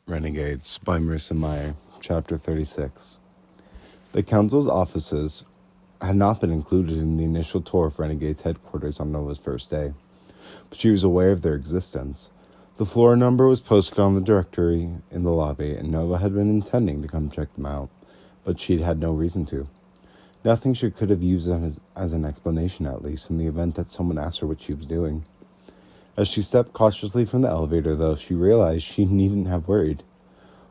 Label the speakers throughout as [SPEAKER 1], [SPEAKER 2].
[SPEAKER 1] Renegades by Marissa Meyer, Chapter 36. The Council's offices had not been included in the initial tour of Renegades headquarters on Nova's first day, but she was aware of their existence. The floor number was posted on the directory in the lobby, and Nova had been intending to come check them out, but she'd had no reason to. Nothing she could have used as an explanation, at least, in the event that someone asked her what she was doing. As she stepped cautiously from the elevator, though, she realized she needn't have worried.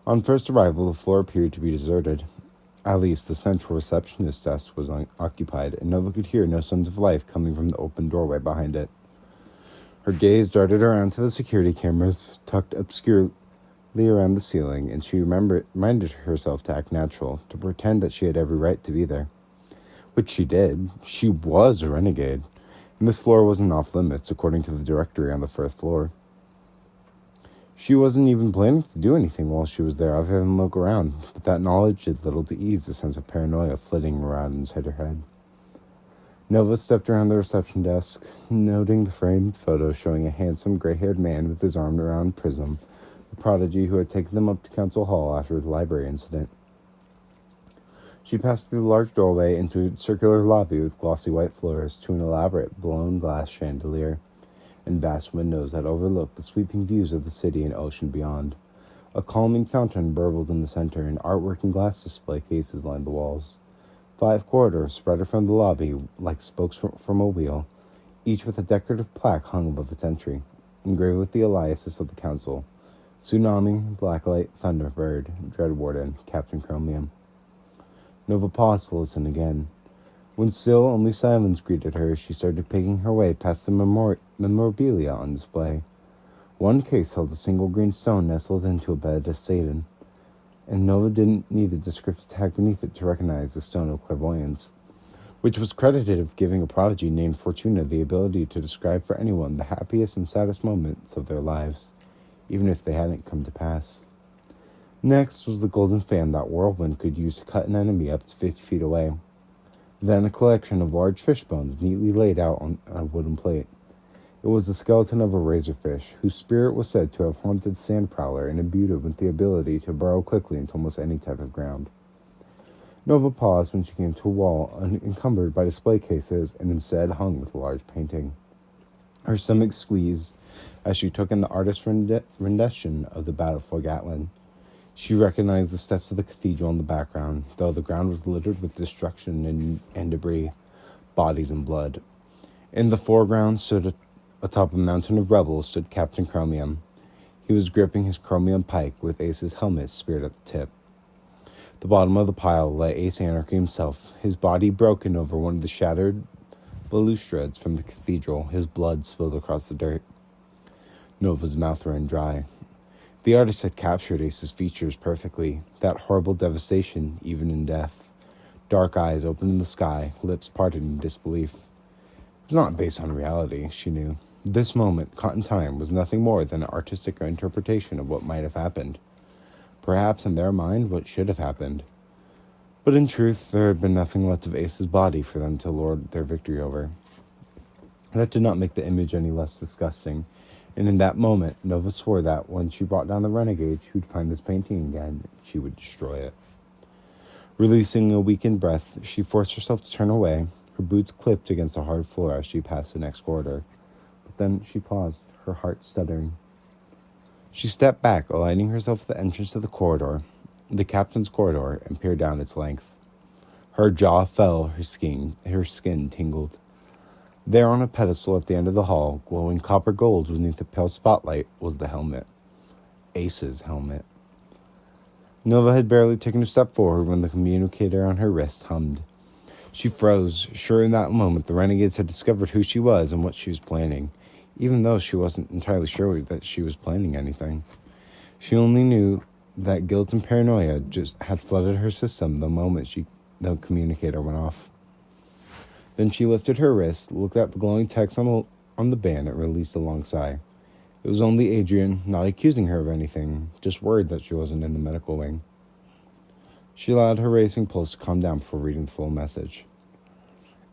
[SPEAKER 1] On first arrival, the floor appeared to be deserted. At least, the central receptionist's desk was unoccupied, and Nova could hear no signs of life coming from the open doorway behind it. Her gaze darted around to the security cameras, tucked obscurely around the ceiling, and she reminded herself to act natural, to pretend that she had every right to be there. Which she did. She was a renegade. And this floor wasn't off-limits, according to the directory on the first floor. She wasn't even planning to do anything while she was there other than look around, but that knowledge did little to ease the sense of paranoia flitting around inside her head. Nova stepped around the reception desk, noting the framed photo showing a handsome gray-haired man with his arm around Prism, the prodigy who had taken them up to Council Hall after the library incident. She passed through the large doorway into a circular lobby with glossy white floors to an elaborate blown glass chandelier and vast windows that overlooked the sweeping views of the city and ocean beyond. A calming fountain burbled in the center, and artwork and glass display cases lined the walls. 5 corridors spread from the lobby like spokes from a wheel, each with a decorative plaque hung above its entry, engraved with the aliases of the council: Tsunami, Blacklight, Thunderbird, Dreadwarden, Captain Chromium. Nova paused to listen again. When still only silence greeted her, she started picking her way past the memorabilia on display. One case held a single green stone nestled into a bed of Satan, and Nova didn't need a descriptive tag beneath it to recognize the stone of clairvoyance, which was credited with giving a prodigy named Fortuna the ability to describe for anyone the happiest and saddest moments of their lives, even if they hadn't come to pass. Next was the golden fan that Whirlwind could use to cut an enemy up to 50 feet away. Then a collection of large fish bones neatly laid out on a wooden plate. It was the skeleton of a razorfish, whose spirit was said to have haunted Sandprowler and imbued it with the ability to burrow quickly into almost any type of ground. Nova paused when she came to a wall unencumbered by display cases and instead hung with a large painting. Her stomach squeezed as she took in the artist's rendition of the Battle for Gatlin. She recognized the steps of the cathedral in the background, though the ground was littered with destruction and debris, bodies and blood. In the foreground, atop a mountain of rebels, stood Captain Chromium. He was gripping his chromium pike with Ace's helmet speared at the tip. At the bottom of the pile lay Ace Anarchy himself, his body broken over one of the shattered balustrades from the cathedral, his blood spilled across the dirt. Nova's mouth ran dry. The artist had captured Ace's features perfectly, that horrible devastation, even in death. Dark eyes open in the sky, lips parted in disbelief. It was not based on reality, she knew. This moment, caught in time, was nothing more than an artistic interpretation of what might have happened. Perhaps in their mind, what should have happened. But in truth, there had been nothing left of Ace's body for them to lord their victory over. That did not make the image any less disgusting. And in that moment, Nova swore that when she brought down the Renegade, she would find this painting again, and she would destroy it. Releasing a weakened breath, she forced herself to turn away, her boots clipped against the hard floor as she passed the next corridor. But then she paused, her heart stuttering. She stepped back, aligning herself with the entrance to the corridor, the captain's corridor, and peered down its length. Her jaw fell, her skin tingled. There on a pedestal at the end of the hall, glowing copper gold beneath the pale spotlight, was the helmet. Ace's helmet. Nova had barely taken a step forward when the communicator on her wrist hummed. She froze, sure in that moment the Renegades had discovered who she was and what she was planning, even though she wasn't entirely sure that she was planning anything. She only knew that guilt and paranoia just had flooded her system the moment the communicator went off. Then she lifted her wrist, looked at the glowing text on the band, and released a long sigh. It was only Adrian, not accusing her of anything, just worried that she wasn't in the medical wing. She allowed her racing pulse to calm down before reading the full message.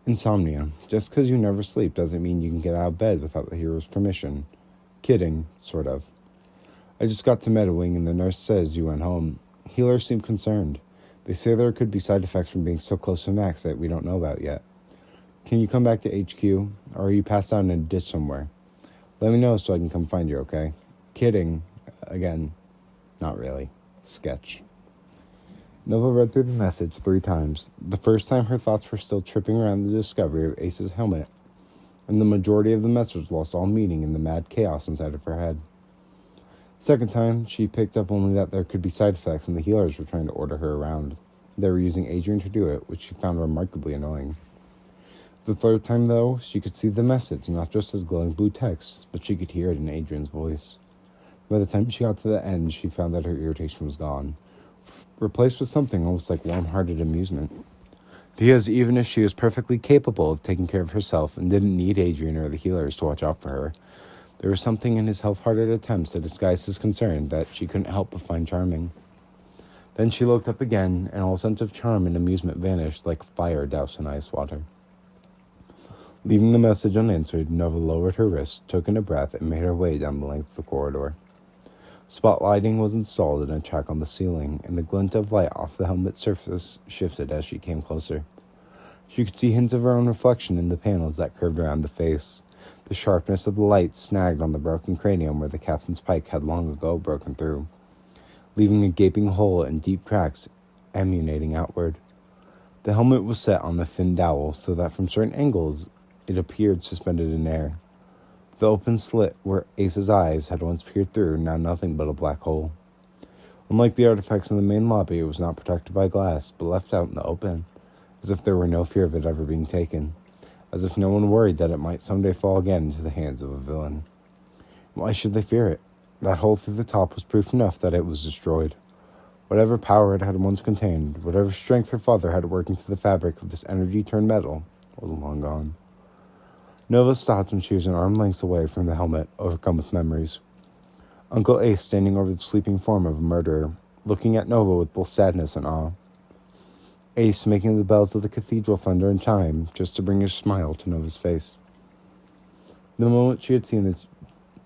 [SPEAKER 1] Insomnia. Just because you never sleep doesn't mean you can get out of bed without the hero's permission. Kidding, sort of. I just got to Meadowing and the nurse says you went home. Healers seem concerned. They say there could be side effects from being so close to Max that we don't know about yet. Can you come back to HQ, or are you passed out in a ditch somewhere? Let me know so I can come find you, okay? Kidding. Again, not really. Sketch. Nova read through the message 3 times. The first time her thoughts were still tripping around the discovery of Ace's helmet, and the majority of the message lost all meaning in the mad chaos inside of her head. Second time, she picked up only that there could be side effects and the healers were trying to order her around. They were using Adrian to do it, which she found remarkably annoying. The third time, though, she could see the message, not just as glowing blue text, but she could hear it in Adrian's voice. By the time she got to the end, she found that her irritation was gone, replaced with something almost like warm-hearted amusement. Because even if she was perfectly capable of taking care of herself and didn't need Adrian or the healers to watch out for her, there was something in his half-hearted attempts to disguise his concern that she couldn't help but find charming. Then she looked up again, and all sense of charm and amusement vanished like fire doused in ice water. Leaving the message unanswered, Nova lowered her wrist, took in a breath, and made her way down the length of the corridor. Spotlighting was installed in a track on the ceiling, and the glint of light off the helmet's surface shifted as she came closer. She could see hints of her own reflection in the panels that curved around the face. The sharpness of the light snagged on the broken cranium where the captain's pike had long ago broken through, leaving a gaping hole and deep cracks emanating outward. The helmet was set on a thin dowel so that from certain angles it appeared suspended in air. The open slit where Ace's eyes had once peered through, now nothing but a black hole. Unlike the artifacts in the main lobby, it was not protected by glass, but left out in the open, as if there were no fear of it ever being taken, as if no one worried that it might someday fall again into the hands of a villain. Why should they fear it? That hole through the top was proof enough that it was destroyed. Whatever power it had once contained, whatever strength her father had worked into the fabric of this energy-turned metal, was long gone. Nova stopped when she was an arm's length away from the helmet, overcome with memories. Uncle Ace standing over the sleeping form of a murderer, looking at Nova with both sadness and awe. Ace making the bells of the cathedral thunder in chime, just to bring a smile to Nova's face. The moment she had seen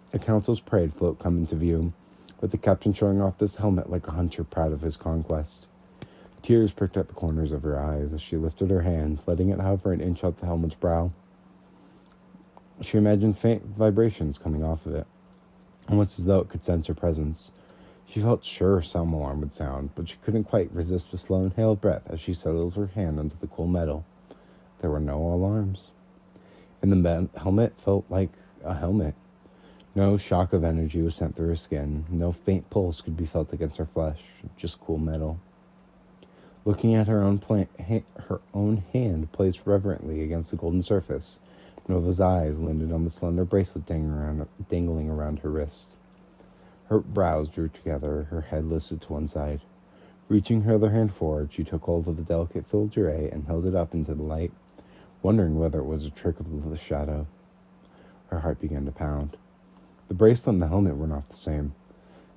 [SPEAKER 1] the council's parade float come into view, with the captain showing off this helmet like a hunter proud of his conquest. Tears pricked at the corners of her eyes as she lifted her hand, letting it hover an inch up the helmet's brow. She imagined faint vibrations coming off of it, almost as though it could sense her presence. She felt sure some alarm would sound, but she couldn't quite resist a slow inhaled breath as she settled her hand onto the cool metal. There were no alarms. And the helmet felt like a helmet. No shock of energy was sent through her skin. No faint pulse could be felt against her flesh. Just cool metal. Looking at her own hand placed reverently against the golden surface, Nova's eyes landed on the slender bracelet dangling around her wrist. Her brows drew together, her head lifted to one side. Reaching her other hand forward, she took hold of the delicate filigree and held it up into the light, wondering whether it was a trick of the shadow. Her heart began to pound. The bracelet and the helmet were not the same.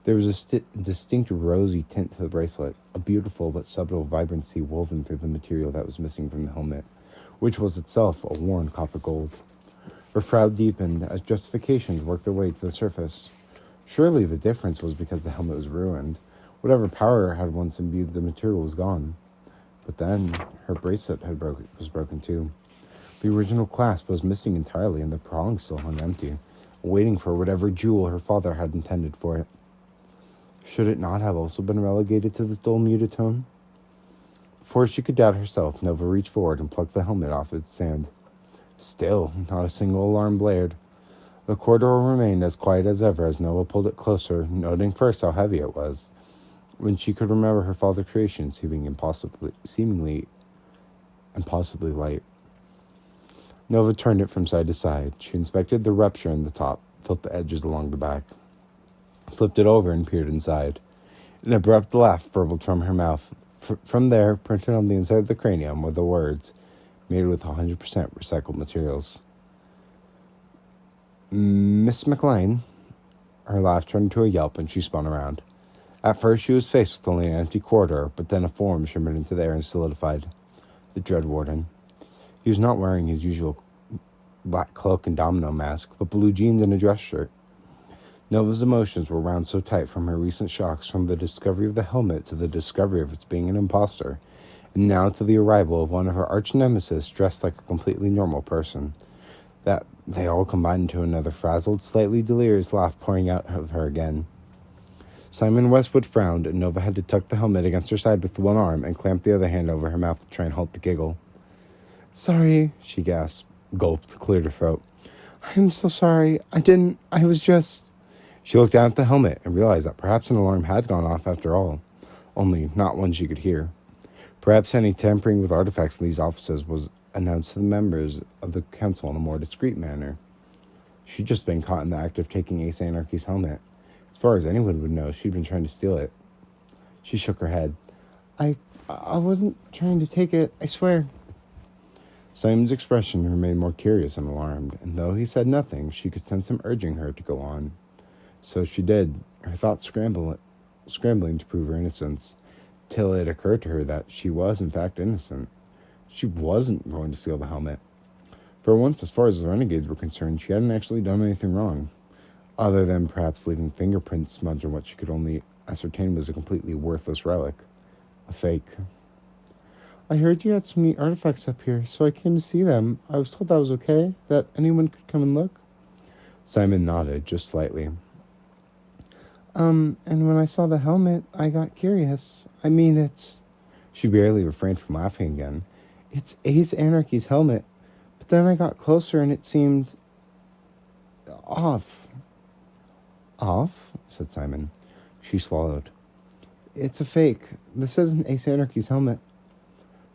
[SPEAKER 1] There was a distinct rosy tint to the bracelet, a beautiful but subtle vibrancy woven through the material that was missing from the helmet, which was itself a worn copper gold. Her frown deepened as justifications worked their way to the surface. Surely the difference was because the helmet was ruined. Whatever power had once imbued the material was gone. But then, her bracelet was broken too. The original clasp was missing entirely and the prong still hung empty, waiting for whatever jewel her father had intended for it. Should it not have also been relegated to this dull mutitone? Before she could doubt herself, Nova reached forward and plucked the helmet off its stand. Still, not a single alarm blared. The corridor remained as quiet as ever as Nova pulled it closer, noting first how heavy it was, when she could remember her father's creation seemingly impossibly light. Nova turned it from side to side. She inspected the rupture in the top, felt the edges along the back, flipped it over and peered inside. An abrupt laugh burbled from her mouth. From there, printed on the inside of the cranium, were the words, made with 100% recycled materials. Miss McLean? Her laugh turned to a yelp and she spun around. At first she was faced with only an empty corridor, but then a form shimmered into the air and solidified. The Dread Warden. He was not wearing his usual black cloak and domino mask, but blue jeans and a dress shirt. Nova's emotions were wound so tight from her recent shocks, from the discovery of the helmet to the discovery of its being an imposter, and now to the arrival of one of her arch-nemesis dressed like a completely normal person, that they all combined into another frazzled, slightly delirious laugh pouring out of her again. Simon Westwood frowned, and Nova had to tuck the helmet against her side with one arm and clamp the other hand over her mouth to try and halt the giggle. "Sorry," she gasped, gulped, cleared her throat. "I'm so sorry. I was just..." She looked down at the helmet and realized that perhaps an alarm had gone off after all, only not one she could hear. Perhaps any tampering with artifacts in these offices was announced to the members of the council in a more discreet manner. She'd just been caught in the act of taking Ace Anarchy's helmet. As far as anyone would know, she'd been trying to steal it. She shook her head. I wasn't trying to take it, I swear." Simon's expression remained more curious and alarmed, and though he said nothing, she could sense him urging her to go on. So she did, her thoughts scrambling to prove her innocence, till it occurred to her that she was in fact innocent. She wasn't going to steal the helmet. For once, as far as the Renegades were concerned, she hadn't actually done anything wrong, other than perhaps leaving fingerprints smudged on what she could only ascertain was a completely worthless relic. A fake. "I heard you had some neat artifacts up here, so I came to see them. I was told that was okay, that anyone could come and look." Simon nodded, just slightly. And when I saw the helmet, I got curious. I mean, it's..." She barely refrained from laughing again. "It's Ace Anarchy's helmet. But then I got closer and it seemed... off." "Off?" said Simon. She swallowed. "It's a fake. This isn't Ace Anarchy's helmet."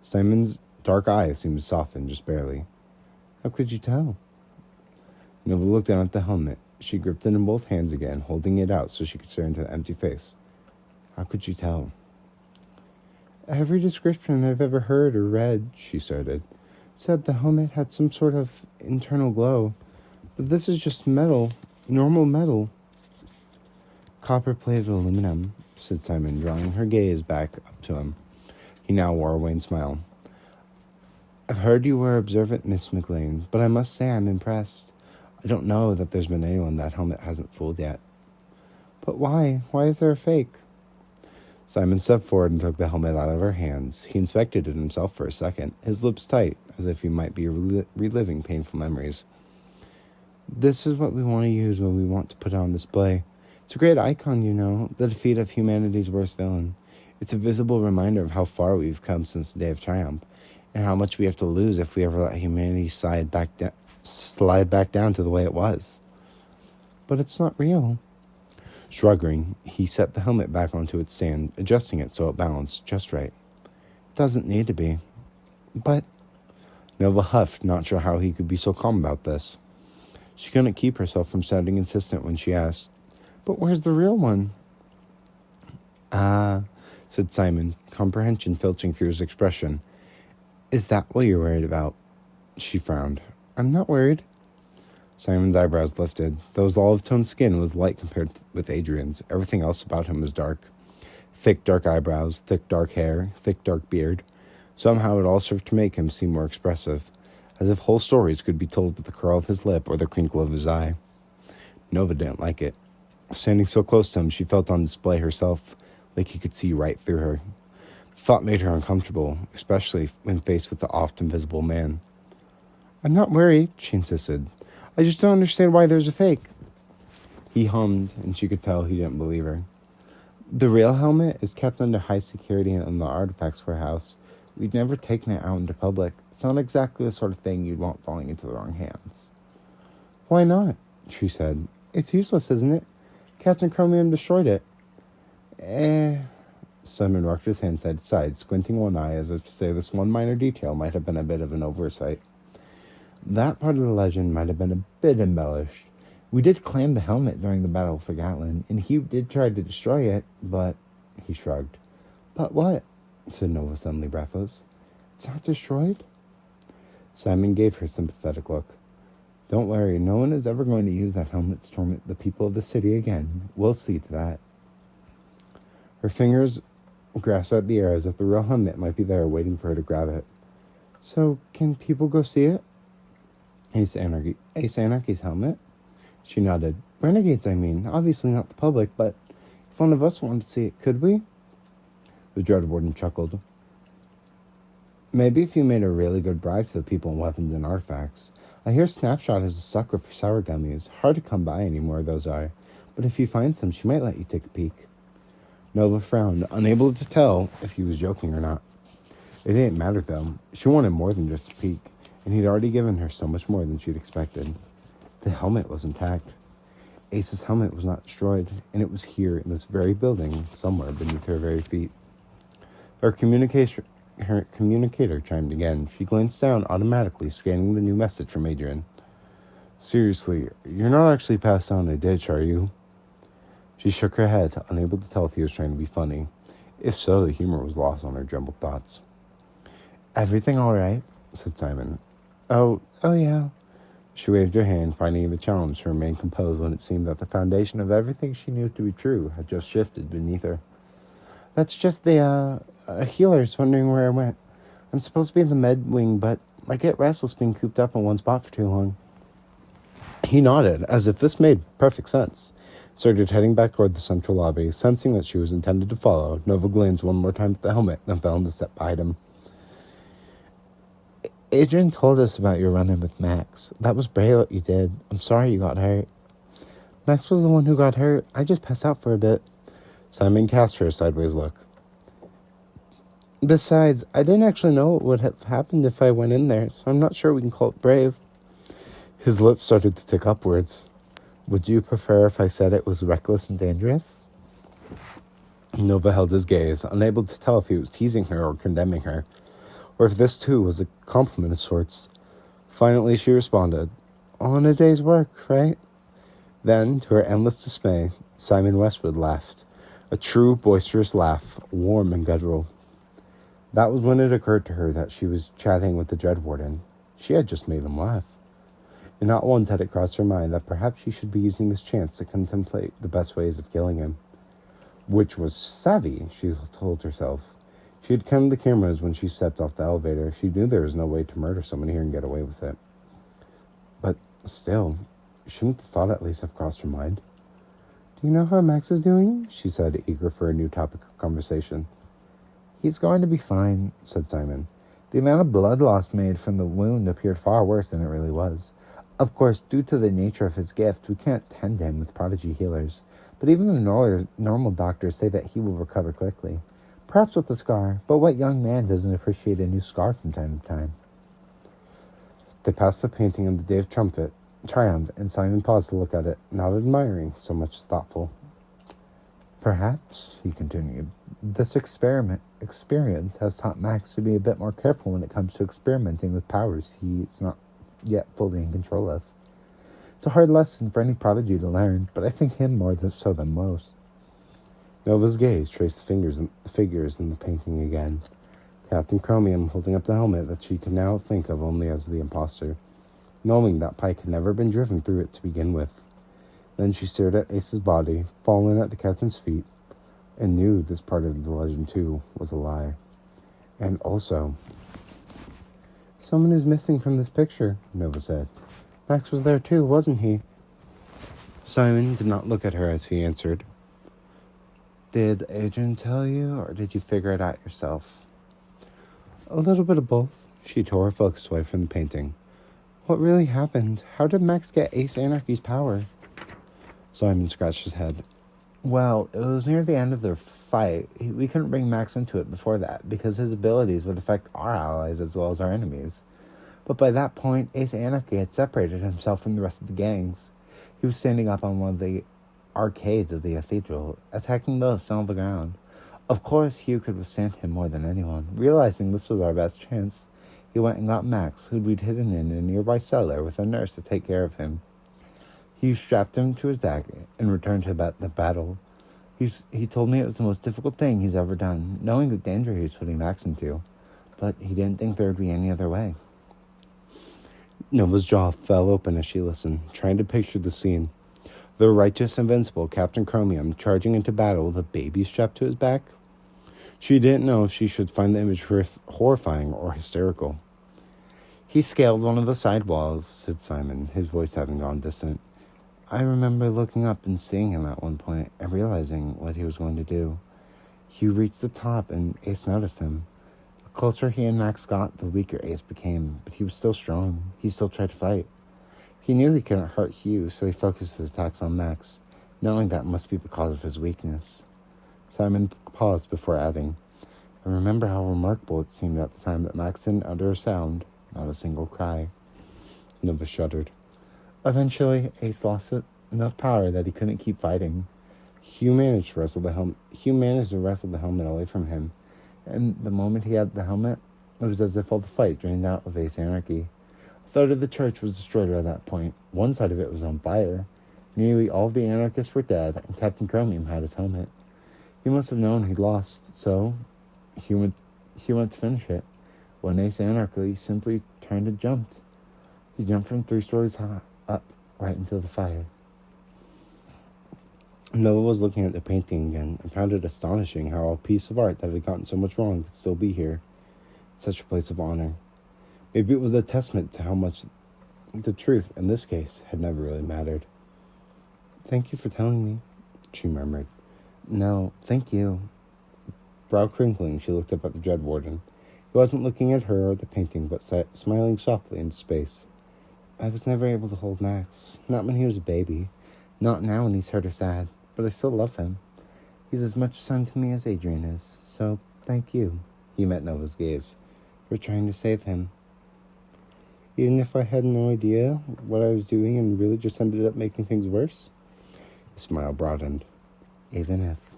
[SPEAKER 1] Simon's dark eyes seemed to soften just barely. "How could you tell?" Nova looked down at the helmet. She gripped it in both hands again, holding it out so she could stare into the empty face. "How could you tell?" "Every description I've ever heard or read," she started, "said the helmet had some sort of internal glow. But this is just metal. Normal metal." "Copper-plated aluminum," said Simon, drawing her gaze back up to him. He now wore a wan smile. "I've heard you were observant, Miss McLean, but I must say I'm impressed. I don't know that there's been anyone that helmet hasn't fooled yet." "But why? Why is there a fake?" Simon stepped forward and took the helmet out of her hands. He inspected it himself for a second, his lips tight, as if he might be reliving painful memories. "This is what we want to use when we want to put it on display. It's a great icon, you know, the defeat of humanity's worst villain. It's a visible reminder of how far we've come since the day of triumph, and how much we have to lose if we ever let humanity slide back down to the way it was." "But it's not real." Shrugging, he set the helmet back onto its stand, adjusting it so it balanced just right. "It doesn't need to be." "But..." Nova huffed, not sure how he could be so calm about this. She couldn't keep herself from sounding insistent when she asked, "But where's the real one?" "Ah," said Simon, comprehension filtering through his expression. "Is that what you're worried about?" She frowned. "I'm not worried." Simon's eyebrows lifted. Though his olive-toned skin was light compared with Adrian's, everything else about him was dark. Thick, dark eyebrows, thick, dark hair, thick, dark beard. Somehow it all served to make him seem more expressive, as if whole stories could be told with the curl of his lip or the crinkle of his eye. Nova didn't like it. Standing so close to him, she felt on display herself, like he could see right through her. The thought made her uncomfortable, especially when faced with the oft-invisible man. "I'm not worried," she insisted. "I just don't understand why there's a fake." He hummed, and she could tell he didn't believe her. "The real helmet is kept under high security in the artifacts warehouse. We'd never taken it out into public. It's not exactly the sort of thing you'd want falling into the wrong hands." "Why not?" she said. "It's useless, isn't it? Captain Chromium destroyed it." Simon rocked his hand side to side, squinting one eye as if to say this one minor detail might have been a bit of an oversight. "That part of the legend might have been a bit embellished. We did claim the helmet during the Battle for Gatlin, and he did try to destroy it, but..." He shrugged. "But what?" said Nova, suddenly breathless. "It's not destroyed?" Simon gave her a sympathetic look. "Don't worry, no one is ever going to use that helmet to torment the people of the city again. We'll see to that." Her fingers grasped at the air as if the real helmet might be there waiting for her to grab it. "So, can people go see it?" Ace Anarchy's helmet?" She nodded. Renegades, I mean. Obviously not the public, but if one of us wanted to see it, could we? The Dread Warden chuckled. Maybe if you made a really good bribe to the people in weapons and artifacts. I hear Snapshot is a sucker for sour gummies. Hard to come by anymore, those are. But if you find some, she might let you take a peek. Nova frowned, unable to tell if he was joking or not. It didn't matter, though. She wanted more than just a peek, and he'd already given her so much more than she'd expected. The helmet was intact. Ace's helmet was not destroyed, and it was here in this very building, somewhere beneath her very feet. Her communicator chimed again. She glanced down automatically, scanning the new message from Adrian. Seriously, you're not actually passed out in a ditch, are you? She shook her head, unable to tell if he was trying to be funny. If so, the humor was lost on her jumbled thoughts. Everything all right? Said Simon. Oh yeah. She waved her hand, finding it a challenge to remain composed when it seemed that the foundation of everything she knew to be true had just shifted beneath her. That's just the, healers wondering where I went. I'm supposed to be in the med wing, but I get restless being cooped up in one spot for too long. He nodded, as if this made perfect sense. Started heading back toward the central lobby, sensing that she was intended to follow. Nova glanced one more time at the helmet, then fell into step behind him. Adrian told us about your run-in with Max. That was brave what you did. I'm sorry you got hurt. Max was the one who got hurt. I just passed out for a bit. Simon cast her a sideways look. Besides, I didn't actually know what would have happened if I went in there, so I'm not sure we can call it brave. His lips started to tick upwards. Would you prefer if I said it was reckless and dangerous? Nova held his gaze, unable to tell if he was teasing her or condemning her, or if this too was a compliment of sorts. Finally she responded, On a day's work, right? Then, to her endless dismay, Simon Westwood laughed. A true boisterous laugh, warm and guttural. That was when it occurred to her that she was chatting with the Dread Warden. She had just made him laugh. And not once had it crossed her mind that perhaps she should be using this chance to contemplate the best ways of killing him. Which was savvy, she told herself. She had come to the cameras when she stepped off the elevator. She knew there was no way to murder someone here and get away with it. But still, shouldn't the thought at least have crossed her mind? Do you know how Max is doing? She said, eager for a new topic of conversation. He's going to be fine, said Simon. The amount of blood loss made from the wound appeared far worse than it really was. Of course, due to the nature of his gift, we can't tend him with prodigy healers, but even the normal doctors say that he will recover quickly. Perhaps with a scar, but what young man doesn't appreciate a new scar from time to time? They passed the painting of the Day of Triumph, and Simon paused to look at it, not admiring so much as thoughtful. Perhaps, he continued, this experience has taught Max to be a bit more careful when it comes to experimenting with powers he's not yet fully in control of. It's a hard lesson for any prodigy to learn, but I think him more so than most. Nova's gaze traced the figures in the painting again. Captain Chromium holding up the helmet that she could now think of only as the imposter, knowing that Pike had never been driven through it to begin with. Then she stared at Ace's body, fallen at the captain's feet, and knew this part of the legend, too, was a lie. And also, someone is missing from this picture, Nova said. Max was there, too, wasn't he? Simon did not look at her as he answered. Did Adrian tell you, or did you figure it out yourself? A little bit of both. She tore her focus away from the painting. What really happened? How did Max get Ace Anarchy's power? Simon scratched his head. Well, it was near the end of the fight. We couldn't bring Max into it before that, because his abilities would affect our allies as well as our enemies. But by that point, Ace Anarchy had separated himself from the rest of the gangs. He was standing up on one of the arcades of the cathedral, attacking those still on the ground. Of course, Hugh could withstand him more than anyone. Realizing this was our best chance, he went and got Max, who'd be hidden in a nearby cellar with a nurse to take care of him. He strapped him to his back and returned to the battle. He told me it was the most difficult thing he's ever done, knowing the danger he was putting Max into. But he didn't think there would be any other way. Nova's jaw fell open as she listened, trying to picture the scene. The righteous, invincible Captain Chromium charging into battle with a baby strapped to his back. She didn't know if she should find the image horrifying or hysterical. He scaled one of the side walls, said Simon, his voice having gone distant. I remember looking up and seeing him at one point and realizing what he was going to do. He reached the top and Ace noticed him. The closer he and Max got, the weaker Ace became, but he was still strong. He still tried to fight. He knew he couldn't hurt Hugh, so he focused his attacks on Max, knowing that must be the cause of his weakness. Simon paused before adding, "I remember how remarkable it seemed at the time that Max didn't utter a sound, not a single cry." Nova shuddered. Eventually, Ace lost enough power that he couldn't keep fighting. Hugh managed to wrestle the helmet away from him, and the moment he had the helmet, it was as if all the fight drained out of Ace Anarchy. A third of the church was destroyed at that point. One side of it was on fire. Nearly all of the anarchists were dead, and Captain Chromium had his helmet. He must have known he'd lost, so he went to finish it. When Ace Anarchy simply turned and jumped. He jumped from 3 stories high, up, right into the fire. Nova was looking at the painting again and found it astonishing how a piece of art that had gotten so much wrong could still be here. Such a place of honor. Maybe it was a testament to how much the truth, in this case, had never really mattered. "Thank you for telling me," she murmured. "No, thank you." Brow crinkling, she looked up at the Dread Warden. He wasn't looking at her or the painting, but smiling softly into space. "I was never able to hold Max. Not when he was a baby. Not now when he's hurt or sad. But I still love him. He's as much a son to me as Adrian is. So, thank you," he met Nova's gaze, "for trying to save him." "Even if I had no idea what I was doing and really just ended up making things worse?" His smile broadened. "Even if."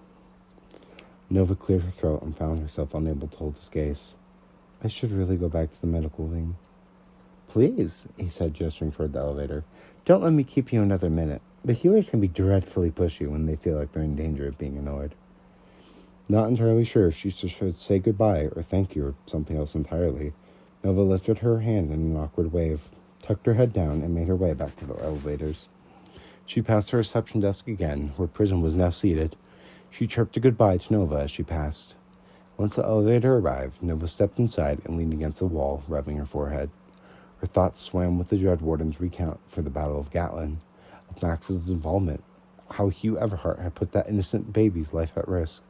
[SPEAKER 1] Nova cleared her throat and found herself unable to hold his gaze. "I should really go back to the medical wing." "Please," he said, gesturing toward the elevator. "Don't let me keep you another minute. The healers can be dreadfully pushy when they feel like they're in danger of being annoyed." Not entirely sure if she should say goodbye or thank you or something else entirely, Nova lifted her hand in an awkward wave, tucked her head down, and made her way back to the elevators. She passed the reception desk again, where Prism was now seated. She chirped a goodbye to Nova as she passed. Once the elevator arrived, Nova stepped inside and leaned against the wall, rubbing her forehead. Her thoughts swam with the Dread Warden's recount for the Battle of Gatlin, of Max's involvement, how Hugh Everhart had put that innocent baby's life at risk,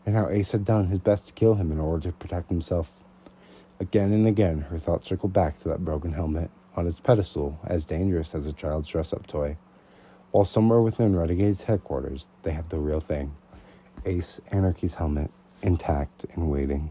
[SPEAKER 1] and how Ace had done his best to kill him in order to protect himself. Again and again, her thoughts circled back to that broken helmet, on its pedestal, as dangerous as a child's dress-up toy. While somewhere within Renegades' headquarters, they had the real thing. Ace Anarchy's helmet, intact and waiting.